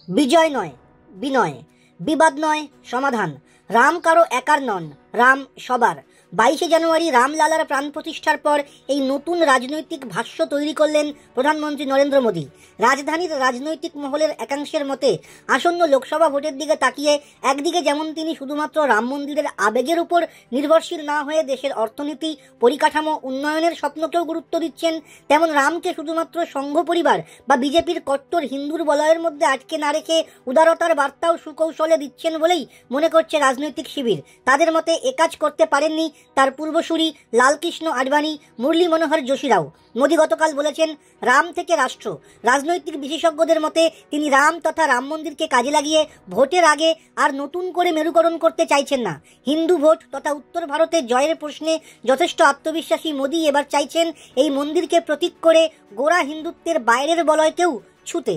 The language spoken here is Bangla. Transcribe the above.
বিজয় নয় বিনয়, বিবাদ নয় সমাধান। রাম কারো একার নন, রাম সবার। 22শে জানুয়ারি রামলালার প্রাণ প্রতিষ্ঠার পর এই নতুন রাজনৈতিক ভাষ্য তৈরি করলেন প্রধানমন্ত্রী নরেন্দ্র মোদী। রাজধানীর রাজনৈতিক মহলের একাংশের মতে আসন্ন লোকসভা ভোটের দিকে তাকিয়ে একদিকে যেমন তিনি শুধুমাত্র রাম মন্দিরের আবেগের উপর নির্ভরশীল না হয়ে দেশের অর্থনীতি, পরিকাঠামো উন্নয়নের স্বপ্নকেও গুরুত্ব দিচ্ছেন, তেমন রামকে শুধুমাত্র সংঘ পরিবার বা বিজেপির কট্টর হিন্দুর বলয়ের মধ্যে আটকে না রেখে উদারতার বার্তাও সুকৌশলে দিচ্ছেন বলেই মনে করছে রাজনৈতিক শিবির। তাদের মতে একাজ করতে পারেননি তার পূর্বসূরি লালকৃষ্ণ আডবাণী, মুরলী মনোহর যোশীরাও। মোদী গতকাল বলেছেন, রাম থেকে রাষ্ট্র। রাজনৈতিক বিশেষজ্ঞদের মতে তিনি রাম তথা রাম মন্দিরকে কাজে লাগিয়ে ভোটের আগে আর নতুন করে মেরুকরণ করতে চাইছেন না। হিন্দু ভোট তথা উত্তর ভারতের জয়ের প্রশ্নে যথেষ্ট আত্মবিশ্বাসী মোদী এবার চাইছেন এই মন্দিরকে প্রতীক করে গোড়া হিন্দুত্বের বাইরের বলয়কেও ছুঁতে।